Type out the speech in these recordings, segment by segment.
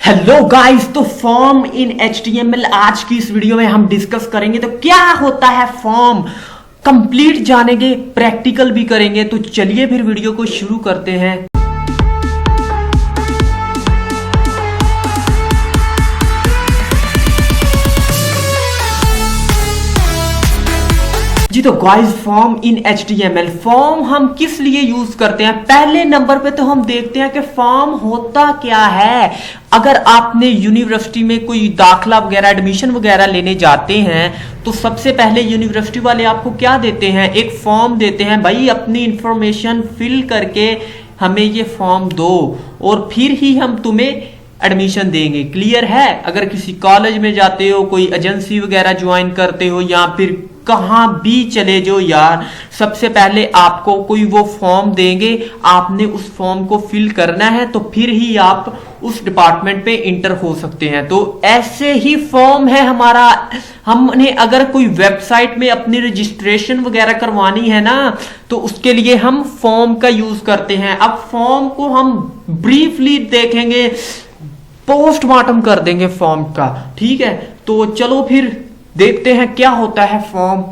Hello guys, तो form in HTML आज की इस वीडियो में हम डिस्कस करेंगे। तो क्या होता है फॉर्म, कंप्लीट जानेंगे, प्रैक्टिकल भी करेंगे। तो चलिए फिर वीडियो को शुरू करते हैं। जी तो guys, form in HTML, form हम किस लिए यूज करते हैं? पहले नंबर पे तो हम देखते हैं कि फॉर्म होता क्या है। अगर आपने यूनिवर्सिटी में कोई दाखला वगैरह, एडमिशन वगैरह लेने जाते हैं तो सबसे पहले यूनिवर्सिटी वाले आपको क्या देते हैं? एक फॉर्म देते हैं। भाई अपनी इंफॉर्मेशन फिल करके हमें ये फॉर्म दो और फिर ही हम तुम्हें एडमिशन देंगे। क्लियर है? अगर किसी कॉलेज में जाते हो, कोई एजेंसी वगैरह ज्वाइन करते हो या फिर कहां भी चले जाओ यार, सबसे पहले आपको कोई वो फॉर्म देंगे, आपने उस फॉर्म को फिल करना है तो फिर ही आप उस डिपार्टमेंट पे इंटर हो सकते हैं। तो ऐसे ही फॉर्म है हमारा। हमने अगर कोई वेबसाइट में अपनी रजिस्ट्रेशन वगैरह करवानी है ना, तो उसके लिए हम फॉर्म का यूज करते हैं। अब फॉर्म को हम ब्रीफली देखेंगे, पोस्टमार्टम कर देंगे फॉर्म का। ठीक है, तो चलो फिर देखते हैं क्या होता है form.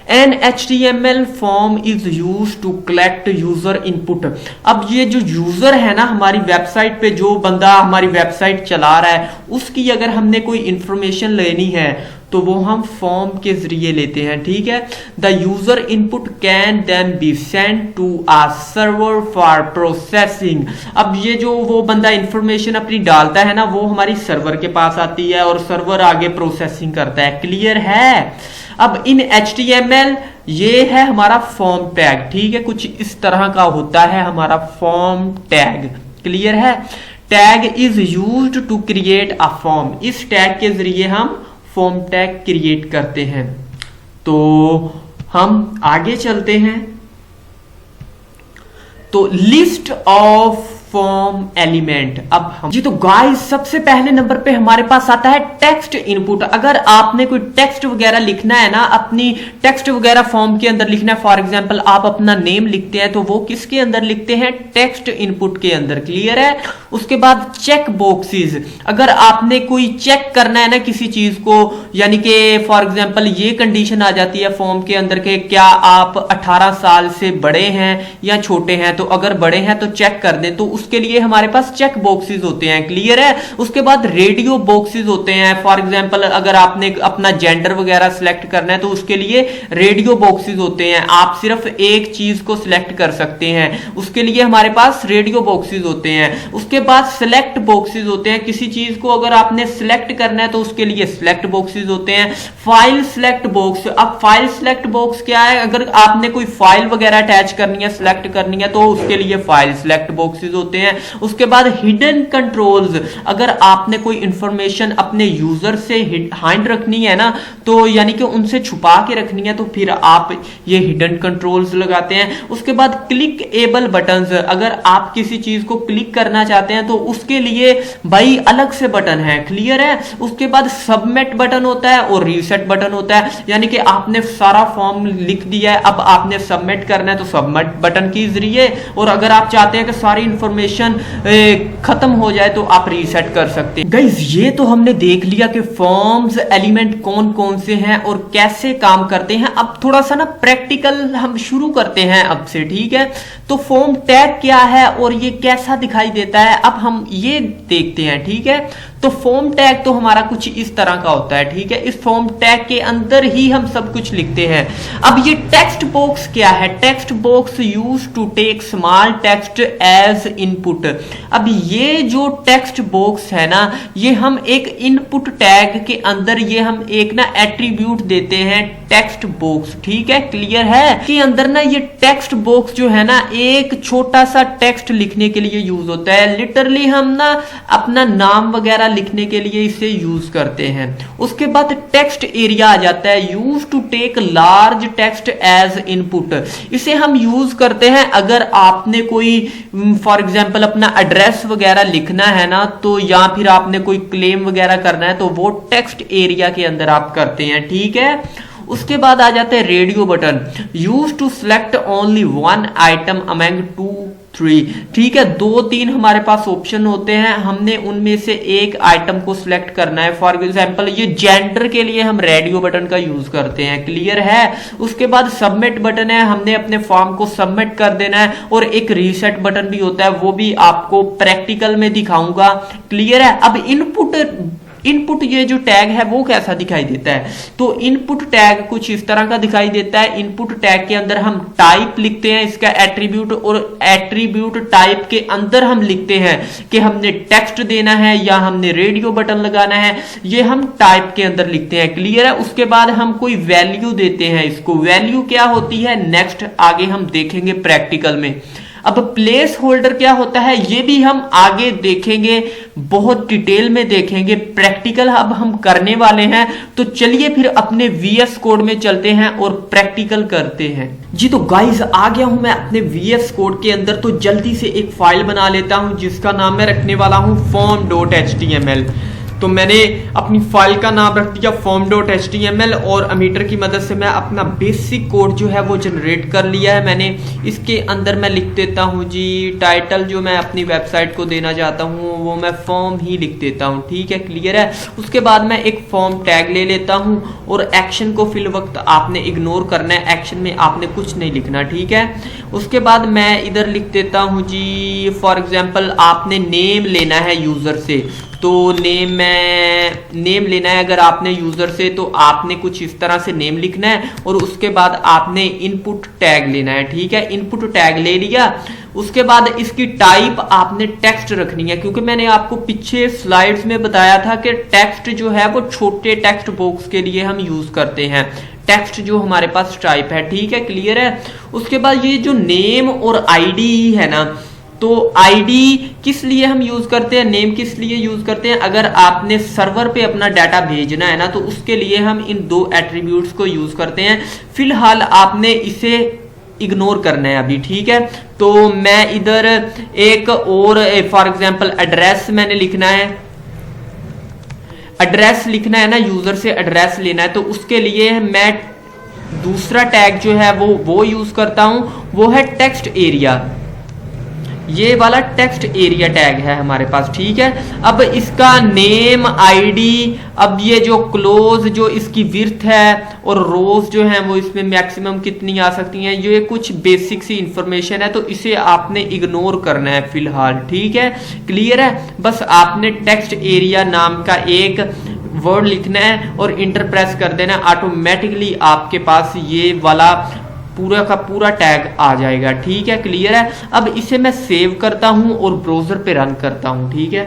An HTML form is use to collect user input. अब ये जो यूजर है ना, हमारी वेबसाइट पे जो बंदा हमारी वेबसाइट चला रहा है, उसकी अगर हमने कोई इंफॉर्मेशन लेनी है तो वो हम फॉर्म के जरिए लेते हैं। ठीक है, the user input can then be send to a server for processing. अब ये जो वो बंदा इंफॉर्मेशन अपनी डालता है ना, वो हमारी सर्वर के पास आती है और सर्वर आगे प्रोसेसिंग करता है। क्लियर है? अब इन HTML ये है हमारा फॉर्म टैग। ठीक है, कुछ इस तरह का होता है हमारा फॉर्म टैग। क्लियर है? Tag is used to create a form. इस टैग के जरिए हम फॉर्म टैग क्रिएट करते हैं। तो हम आगे चलते हैं। तो लिस्ट ऑफ फॉर्म एलिमेंट। अब हम जी तो गाइस, सबसे पहले नंबर पे हमारे पास आता है टेक्स्ट इनपुट। अगर आपने कोई टेक्स्ट वगैरह लिखना है ना, अपनी टेक्स्ट वगैरह फॉर्म के अंदर लिखना है, फॉर एग्जांपल आप अपना नेम लिखते हैं तो वो किसके अंदर लिखते हैं? टेक्स्ट इनपुट के अंदर। क्लियर है? उसके बाद चेक बॉक्सेस। अगर आपने कोई चेक करना है ना किसी चीज को, यानी कि फॉर एग्जांपल ये कंडीशन आ जाती है फॉर्म के अंदर के क्या आप 18 साल से बड़े हैं या छोटे हैं, तो अगर बड़े हैं तो चेक कर दें, तो उसके लिए हमारे पास चेक बॉक्सेस होते हैं। क्लियर है? उसके बाद रेडियो बॉक्सेस होते हैं। फॉर एग्जांपल अगर आपने अपना जेंडर वगैरह सिलेक्ट करना है तो उसके लिए रेडियो बॉक्सेस होते हैं। आप सिर्फ एक चीज को सिलेक्ट कर सकते हैं, उसके लिए हमारे पास रेडियो बॉक्सेस होते हैं। उसके बाद सिलेक्ट बॉक्सेस होते हैं। किसी चीज को अगर आपने सिलेक्ट करना है तो उसके लिए सिलेक्ट बॉक्सेस होते हैं। File select box. अब फाइल सिलेक्ट बॉक्स क्या है? अगर आपने कोई फाइल वगैरह अटैच करनी है, सिलेक्ट करनी है, तो उसके लिए फाइल सिलेक्ट बॉक्सेस होते हैं। उसके बाद हिडन कंट्रोल्स। अगर आपने कोई इंफॉर्मेशन अपने यूजर से हाइड रखनी है ना, तो यानी कि उनसे छुपा के रखनी है, तो फिर आप ये हिडन कंट्रोल्स लगाते हैं। उसके बाद क्लिक एबल बटन्स। अगर आप किसी चीज को क्लिक करना चाहते हैं तो उसके लिए भाई अलग से बटन है। क्लियर है? उसके बाद सबमिट बटन होता है और रीसेट बटन होता है। यानी कि आपने सारा फॉर्म लिख दिया है, अब आपने सबमिट करना है तो सबमिट बटन के जरिए, और अगर आप चाहते हैं कि सारी इंफॉर्मेशन खत्म हो जाए तो आप रीसेट कर सकते हैं। गाइस, ये तो हमने देख लिया कि फॉर्म्स एलिमेंट कौन कौन से हैं और कैसे काम करते हैं। अब थोड़ा सा ना प्रैक्टिकल हम शुरू करते हैं अब से। ठीक है, तो फॉर्म टैग क्या है और ये कैसा दिखाई देता है, अब हम ये देखते हैं। ठीक है, तो फॉर्म टैग तो हमारा कुछ इस तरह का होता है। ठीक है, इस फॉर्म टैग के अंदर ही हम सब कुछ लिखते हैं। अब ये टेक्स्ट बॉक्स क्या है? Text box use to take small text as input. अब ये जो टेक्स्ट बॉक्स है ना, ये हम एक इनपुट टैग के अंदर ये हम एक ना एट्रीब्यूट देते हैं टेक्स्ट बॉक्स। ठीक है, क्लियर है? के अंदर ना ये टेक्स्ट बॉक्स जो है ना, एक छोटा सा टेक्स्ट लिखने के लिए यूज होता है। लिटरली हम ना अपना नाम वगैरह लिखने के लिए इसे यूज करते हैं। उसके बाद टेक्स्ट एरिया आ जाता है, use to take large text as input. इसे हम यूज करते हैं अगर आपने कोई फॉर एग्जांपल अपना एड्रेस वगैरह लिखना है ना, तो या फिर आपने कोई क्लेम वगैरह करना है तो वो टेक्स्ट एरिया के अंदर आप करते हैं। ठीक है, उसके बाद आ जाता है radio button, use to select only one item among 2 3। ठीक है, 2-3 हमारे पास ऑप्शन होते हैं, हमने उनमें से एक आइटम को सिलेक्ट करना है। फॉर एग्जांपल ये जेंडर के लिए हम रेडियो बटन का यूज करते हैं, क्लियर है। उसके बाद सबमिट बटन है, हमने अपने फॉर्म को सबमिट कर देना है। और एक रीसेट बटन भी होता है, वो भी आपको प्रैक्टिकल में दिखाऊंगा, क्लियर है। अब इनपुट ये जो टैग है वो कैसा दिखाई देता है, तो इनपुट टैग कुछ इस तरह का दिखाई देता है। इनपुट टैग के अंदर हम टाइप लिखते हैं इसका एट्रीब्यूट, और एट्रीब्यूट टाइप के अंदर हम लिखते हैं कि हमने टेक्स्ट देना है या हमने रेडियो बटन लगाना है, ये हम टाइप के अंदर लिखते हैं, क्लियर है। उसके बाद हम कोई वैल्यू देते हैं, इसको वैल्यू क्या होती है नेक्स्ट आगे हम देखेंगे प्रैक्टिकल में। अब प्लेस होल्डर क्या होता है ये भी हम आगे देखेंगे, बहुत डिटेल में देखेंगे, प्रैक्टिकल अब हम करने वाले हैं। तो चलिए फिर अपने VS कोड में चलते हैं और प्रैक्टिकल करते हैं। जी तो गाइस आ गया हूं मैं अपने VS कोड के अंदर, तो जल्दी से एक फाइल बना लेता हूं जिसका नाम मैं रखने वाला हूं form.html। तो मैंने अपनी फाइल का नाम रख दिया form.html और अमीटर की मदद से मैं अपना बेसिक कोड जो है वो जनरेट कर लिया है मैंने। इसके अंदर मैं लिख देता हूँ जी टाइटल जो मैं अपनी वेबसाइट को देना चाहता हूँ वो मैं फॉर्म ही लिख देता हूँ, ठीक है, क्लियर है। उसके बाद मैं एक फॉर्म टैग ले लेता हूँ और एक्शन को फिल वक्त आपने इग्नोर करना है, एक्शन में आपने कुछ नहीं लिखना, ठीक है। उसके बाद मैं इधर लिख देता हूँ जी फॉर एग्जाम्पल आपने नेम लेना है यूजर से, तो नेम लेना है अगर आपने यूजर से, तो आपने कुछ इस तरह से नेम लिखना है और उसके बाद आपने इनपुट टैग लेना है, ठीक है। इनपुट टैग ले लिया, उसके बाद इसकी टाइप आपने टेक्स्ट रखनी है, क्योंकि मैंने आपको पीछे स्लाइड्स में बताया था कि टेक्स्ट जो है वो छोटे टेक्स्ट बॉक्स के लिए हम यूज करते हैं, टेक्स्ट जो हमारे पास टाइप है, ठीक है, क्लियर है। उसके बाद ये जो नेम और आईडी है ना, तो आईडी किस लिए हम यूज करते हैं, नेम किस लिए यूज करते हैं, अगर आपने सर्वर पे अपना डाटा भेजना है ना तो उसके लिए हम इन दो एट्रीब्यूट्स को यूज करते हैं। फिलहाल आपने इसे इग्नोर करना है अभी, ठीक है। तो मैं इधर एक और फॉर एग्जांपल एड्रेस मैंने लिखना है, एड्रेस लिखना है ना, यूजर से एड्रेस लेना है, तो उसके लिए मैं दूसरा टैग जो है वो यूज करता हूं, वो है टेक्स्ट एरिया। ये वाला टेक्स्ट एरिया टैग है हमारे पास, ठीक है। अब इसका नेम आईडी, अब ये जो क्लोज जो इसकी विड्थ है और रोज जो है वो इसमें मैक्सिमम कितनी आ सकती हैं, ये कुछ बेसिक सी इंफॉर्मेशन है, तो इसे आपने इग्नोर करना है फिलहाल, ठीक है, क्लियर है। बस आपने टेक्स्ट एरिया नाम का एक वर्ड लिखना है और इंटर प्रेस कर देना, ऑटोमेटिकली आपके पास ये वाला पूरा का पूरा टैग आ जाएगा, ठीक है, क्लियर है। अब इसे मैं सेव करता हूं और ब्राउजर पे रन करता हूं, ठीक है।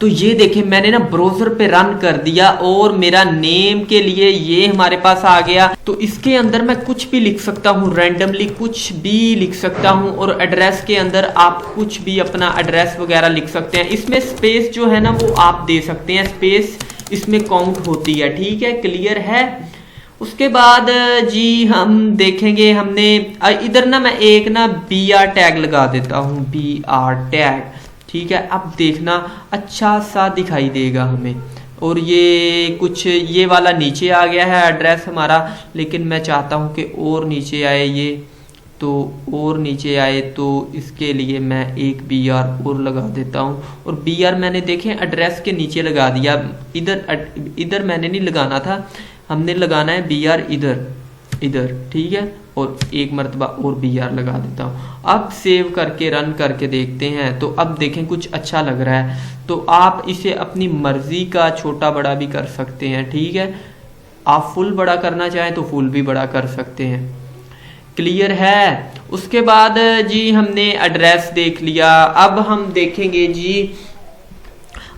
तो ये देखिए मैंने ना ब्राउजर पे रन कर दिया और मेरा नेम के लिए ये हमारे पास आ गया। तो इसके अंदर मैं कुछ भी लिख सकता हूँ, रैंडमली कुछ भी लिख सकता हूँ, और एड्रेस के अंदर आप कुछ भी अपना एड्रेस वगैरह लिख सकते हैं। इसमें स्पेस जो है ना वो आप दे सकते हैं, स्पेस इसमें काउंट होती है, ठीक है, क्लियर है। उसके बाद जी हम देखेंगे, हमने इधर ना मैं एक ना BR टैग लगा देता हूँ, BR टैग, ठीक है। अब देखना अच्छा सा दिखाई देगा हमें, और ये कुछ ये वाला नीचे आ गया है एड्रेस हमारा, लेकिन मैं चाहता हूँ कि और नीचे आए ये, तो और नीचे आए, तो इसके लिए मैं एक BR और लगा देता हूँ। और BR मैंने देखें एड्रेस के नीचे लगा दिया, इधर मैंने नहीं लगाना था, हमने लगाना है BR इधर, ठीक है, और एक मरतबा और BR लगा देता हूँ। अब सेव करके रन करके देखते हैं, तो अब देखें कुछ अच्छा लग रहा है। तो आप इसे अपनी मर्जी का छोटा बड़ा भी कर सकते हैं, ठीक है। आप फुल बड़ा करना चाहें तो फुल भी बड़ा कर सकते हैं, क्लियर है। उसके बाद जी हमने एड्रेस देख लिया, अब हम देखेंगे जी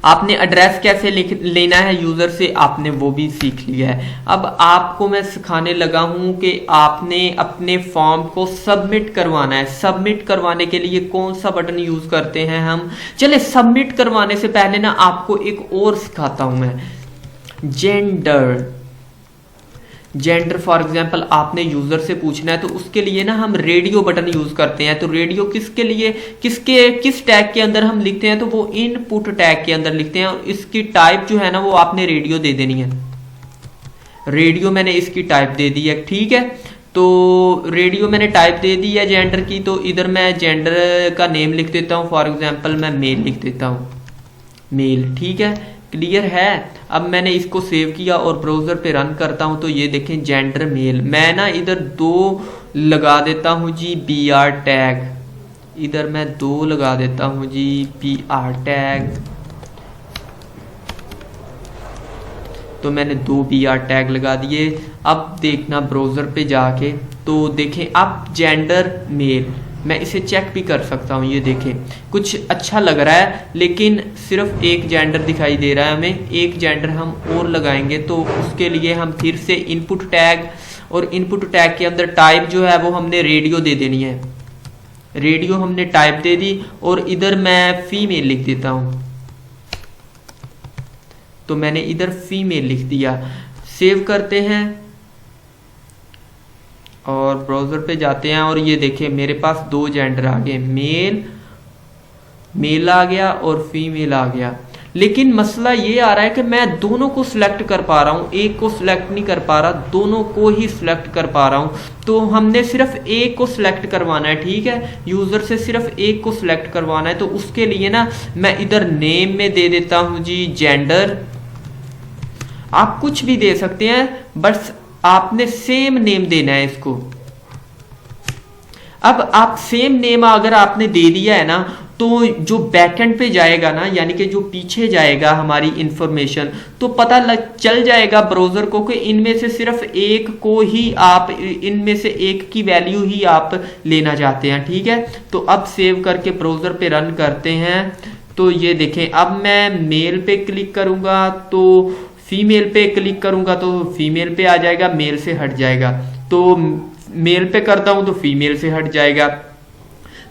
आपने एड्रेस कैसे लेना है यूजर से, आपने वो भी सीख लिया है। अब आपको मैं सिखाने लगा हूं कि आपने अपने फॉर्म को सबमिट करवाना है। सबमिट करवाने के लिए कौन सा बटन यूज करते हैं हम, चले सबमिट करवाने से पहले ना आपको एक और सिखाता हूं मैं, जेंडर फॉर एग्जांपल आपने यूजर से पूछना है, तो उसके लिए ना हम रेडियो बटन यूज करते हैं। तो रेडियो किसके लिए, किस टैग के अंदर हम लिखते हैं, तो वो इनपुट टैग के अंदर लिखते हैं। और इसकी टाइप जो है ना वो आपने रेडियो दे देनी है, रेडियो मैंने इसकी टाइप दे दी है, ठीक है। तो रेडियो मैंने टाइप दे दी है जेंडर की, तो इधर मैं जेंडर का नेम लिख देता हूँ, फॉर एग्जांपल मैं मेल लिख देता हूँ, मेल। ठीक है, क्लियर है। अब मैंने इसको सेव किया और ब्राउजर पे रन करता हूँ तो ये देखें जेंडर मेल। मैं ना इधर 2 लगा देता हूँ जी BR टैग, इधर मैं 2 लगा देता हूँ जी BR टैग। तो मैंने 2 BR टैग लगा दिए। अब देखना ब्राउजर पे जाके तो देखें अब जेंडर मेल, मैं इसे चेक भी कर सकता हूँ। ये देखें कुछ अच्छा लग रहा है, लेकिन सिर्फ एक जेंडर दिखाई दे रहा है हमें। एक जेंडर हम और लगाएंगे, तो उसके लिए हम फिर से इनपुट टैग, और इनपुट टैग के अंदर टाइप जो है वो हमने रेडियो दे देनी है। रेडियो हमने टाइप दे दी और इधर मैं फीमेल लिख देता हूँ। तो मैंने इधर फीमेल लिख दिया। सेव करते हैं और ब्राउजर पे जाते हैं और ये देखिए मेरे पास 2 जेंडर आ गए, मेल आ गया और फीमेल आ गया। लेकिन मसला ये आ रहा है कि मैं दोनों को सिलेक्ट कर पा रहा हूँ, एक को सिलेक्ट नहीं कर पा रहा, दोनों को ही सिलेक्ट कर पा रहा हूँ। तो हमने सिर्फ एक को सिलेक्ट करवाना है, ठीक है, यूजर से सिर्फ एक को सिलेक्ट करवाना है। तो उसके लिए ना मैं इधर नेम में दे देता हूँ जी जेंडर। आप कुछ भी दे सकते हैं, बस आपने सेम नेम देना है इसको। अब आप सेम नेम अगर आपने दे दिया है ना, तो जो बैकएंड पे जाएगा ना, यानी कि जो पीछे जाएगा हमारी इंफॉर्मेशन, तो पता चल जाएगा ब्राउजर को कि इनमें से सिर्फ एक को ही आप, इनमें से एक की वैल्यू ही आप लेना चाहते हैं। ठीक है, तो अब सेव करके ब्राउजर पे रन करते हैं। तो ये देखें अब मैं मेल पे क्लिक करूंगा तो फीमेल पे क्लिक करूंगा तो फीमेल पे आ जाएगा, मेल से हट जाएगा। तो मेल पे करता हूं तो फीमेल से हट जाएगा।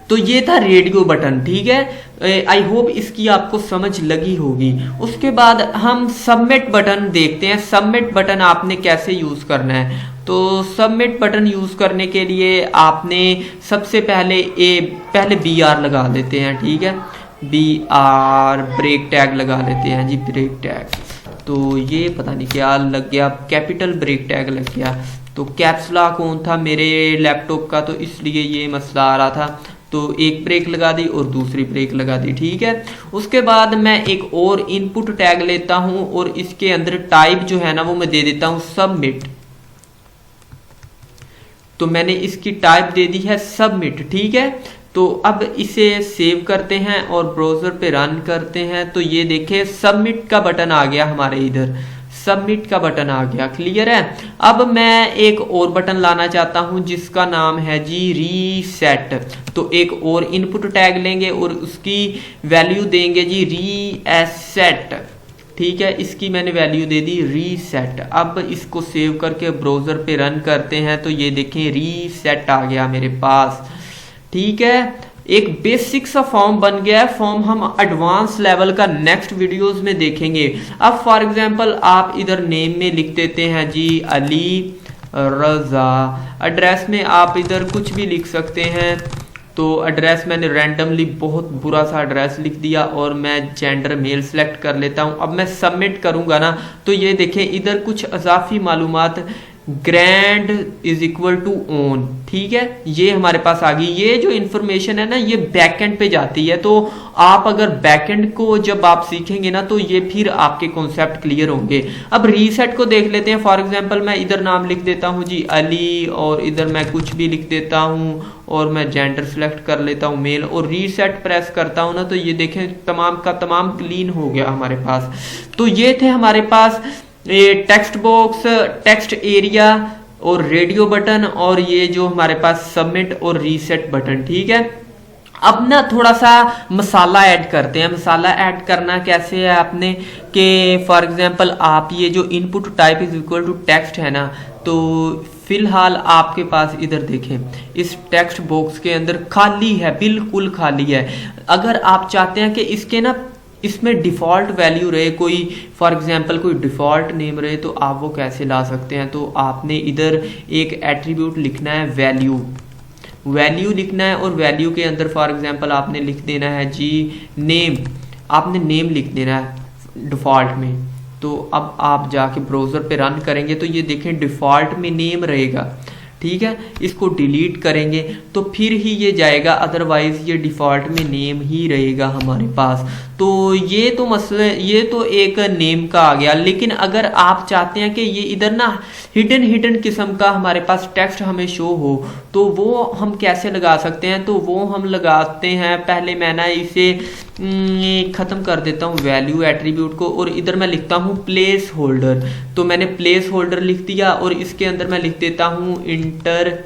तो ये था रेडियो बटन। ठीक है, आई होप इसकी आपको समझ लगी होगी। उसके बाद हम सबमिट बटन देखते हैं। सबमिट बटन आपने कैसे यूज करना है। तो सबमिट बटन यूज करने के लिए आपने सबसे पहले BR लगा लेते हैं। ठीक है, BR ब्रेक टैग लगा लेते हैं जी, ब्रेक टैग। तो ये पता नहीं क्या लग गया, कैपिटल ब्रेक टैग लग गया। तो कैप्स लॉक ऑन था मेरे लैपटॉप का, तो इसलिए ये मसला आ रहा था। तो एक ब्रेक लगा दी और दूसरी ब्रेक लगा दी। ठीक है, उसके बाद मैं एक और इनपुट टैग लेता हूं और इसके अंदर टाइप जो है ना वो मैं दे देता हूं सबमिट। तो मैंने इसकी टाइप दे दी है सबमिट। ठीक है, तो अब इसे सेव करते हैं और ब्राउजर पे रन करते हैं। तो ये देखें सबमिट का बटन आ गया हमारे इधर, सबमिट का बटन आ गया। क्लियर है। अब मैं एक और बटन लाना चाहता हूं जिसका नाम है जी रीसेट। तो एक और इनपुट टैग लेंगे और उसकी वैल्यू देंगे जी रीसेट। ठीक है, इसकी मैंने वैल्यू दे दी रीसेट। अब इसको सेव करके ब्राउजर पे रन करते हैं। तो ये देखें रीसेट आ गया मेरे पास। ठीक है, एक बेसिक सा फॉर्म बन गया है। फॉर्म हम एडवांस लेवल का नेक्स्ट वीडियोस में देखेंगे। अब फॉर एग्जांपल आप इधर नेम में लिख देते हैं जी अली रजा। एड्रेस में आप इधर कुछ भी लिख सकते हैं। तो एड्रेस मैंने रैंडमली बहुत बुरा सा एड्रेस लिख दिया और मैं जेंडर मेल सेलेक्ट कर लेता हूं। अब मैं सबमिट करूंगा ना, तो ये देखें इधर कुछ अजाफी मालूमात grand is equal to own. ठीक है, ये हमारे पास आ गई। ये जो इंफॉर्मेशन है ना ये बैकएंड पे जाती है। तो आप अगर बैकएंड को जब आप सीखेंगे ना तो ये फिर आपके कॉन्सेप्ट क्लियर होंगे। अब रीसेट को देख लेते हैं। फॉर एग्जांपल मैं इधर नाम लिख देता हूं जी अली और इधर मैं कुछ भी लिख देता हूं और मैं जेंडर सेलेक्ट कर लेता हूं मेल और रीसेट प्रेस करता हूं ना, तो ये देखें तमाम का तमाम क्लीन हो गया हमारे पास। तो ये थे हमारे पास ये टेक्स्ट बॉक्स, टेक्स्ट एरिया और रेडियो बटन और ये जो हमारे पास सबमिट और रीसेट बटन। ठीक है, अब ना थोड़ा सा मसाला ऐड करते हैं। मसाला ऐड करना कैसे है आपने कि फॉर एग्जांपल आप ये जो input type is equal to text है ना, तो फिलहाल आपके पास इधर देखें इस टेक्स्ट बॉक्स के अंदर खाली है, बिल्कुल खाली है। अगर आप चाहते हैं कि इसके ना इसमें डिफ़ॉल्ट वैल्यू रहे, कोई फॉर एग्जांपल कोई डिफ़ॉल्ट नेम रहे, तो आप वो कैसे ला सकते हैं। तो आपने इधर एक एट्रीब्यूट लिखना है वैल्यू, वैल्यू लिखना है और वैल्यू के अंदर फॉर एग्जांपल आपने लिख देना है जी नेम। आपने नेम लिख देना है डिफ़ॉल्ट में। तो अब आप जाके ब्राउज़र पे रन करेंगे तो ये देखें डिफ़ॉल्ट में नेम रहेगा। ठीक है, इसको डिलीट करेंगे तो फिर ही ये जाएगा, अदरवाइज ये डिफ़ॉल्ट में नेम ही रहेगा हमारे पास। तो ये तो मसले, ये तो एक नेम का आ गया। लेकिन अगर आप चाहते हैं कि ये इधर ना हिडन किस्म का हमारे पास टेक्स्ट हमें शो हो, तो वो हम कैसे लगा सकते हैं? तो वो हम लगाते हैं, पहले मैं ना इसे ख़त्म कर देता हूँ वैल्यू एट्रीब्यूट को, और इधर मैं लिखता हूँ प्लेस होल्डर। तो मैंने प्लेस होल्डर लिख दिया और इसके अंदर मैं लिख देता हूँ इंटर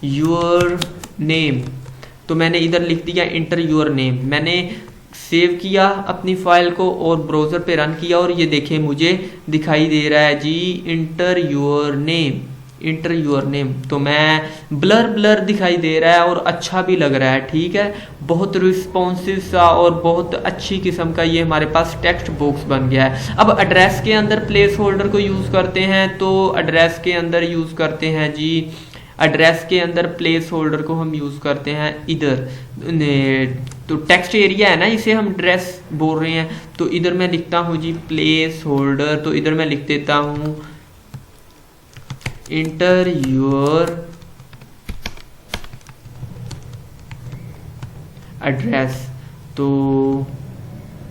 योर नेम। तो मैंने इधर लिख दिया इंटर योर नेम। मैंने सेव किया अपनी फाइल को और ब्राउज़र पे रन किया और ये देखें मुझे दिखाई दे रहा है जी enter your name, enter your name. तो मैं ब्लर दिखाई दे रहा है और अच्छा भी लग रहा है, ठीक है। बहुत रिस्पॉन्सिव सा और बहुत अच्छी किस्म का ये हमारे पास टेक्स्ट बॉक्स बन गया है। अब एड्रेस के अंदर प्लेस होल्डर को यूज़ करते हैं, तो एड्रेस के अंदर यूज़ करते हैं जी, एड्रेस के अंदर प्लेस होल्डर को हम यूज़ करते हैं इधर, तो टेक्स्ट एरिया है ना, इसे हम एड्रेस बोल रहे हैं। तो इधर मैं लिखता हूँ जी प्लेस होल्डर। तो इधर मैं लिख देता हूँ इंटर योर एड्रेस। तो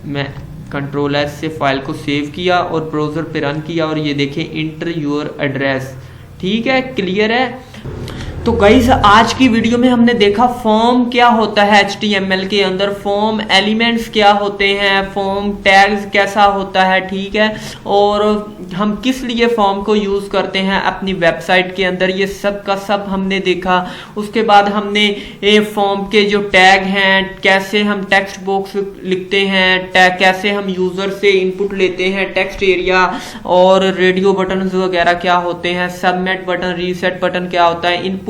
मैं कंट्रोल एस से फाइल को सेव किया और ब्राउज़र पे रन किया और ये देखें इंटर योर एड्रेस, ठीक है, क्लियर है। तो गाइस आज की वीडियो में हमने देखा फॉर्म क्या होता है HTML के अंदर, फॉर्म एलिमेंट्स क्या होते हैं, फॉर्म टैग्स कैसा होता है, ठीक है, और हम किस लिए फॉर्म को यूज़ करते हैं अपनी वेबसाइट के अंदर, ये सब का सब हमने देखा। उसके बाद हमने फॉर्म के जो टैग हैं, कैसे हम टेक्स्ट बॉक्स लिखते हैं, टैग कैसे हम यूज़र से इनपुट लेते हैं टेक्स्ट एरिया, और रेडियो बटन वगैरह क्या होते हैं, सबमिट बटन, रीसेट बटन क्या होता है, इनपुट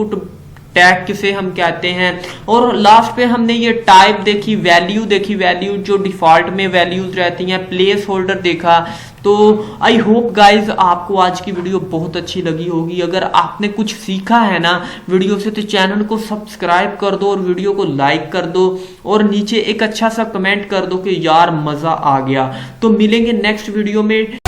टैग किसे हम कहते हैं, और लास्ट पे हमने ये टाइप देखी, वैल्यू देखी, वैल्यू जो डिफॉल्ट में वैल्यूज रहती हैं, प्लेस होल्डर देखा। तो आई होप गाइज आपको आज की वीडियो बहुत अच्छी लगी होगी। अगर आपने कुछ सीखा है ना वीडियो से तो चैनल को सब्सक्राइब कर दो और वीडियो को लाइक कर दो और नीचे एक अच्छा सा कमेंट कर दो कि यार मज़ा आ गया। तो मिलेंगे नेक्स्ट वीडियो में,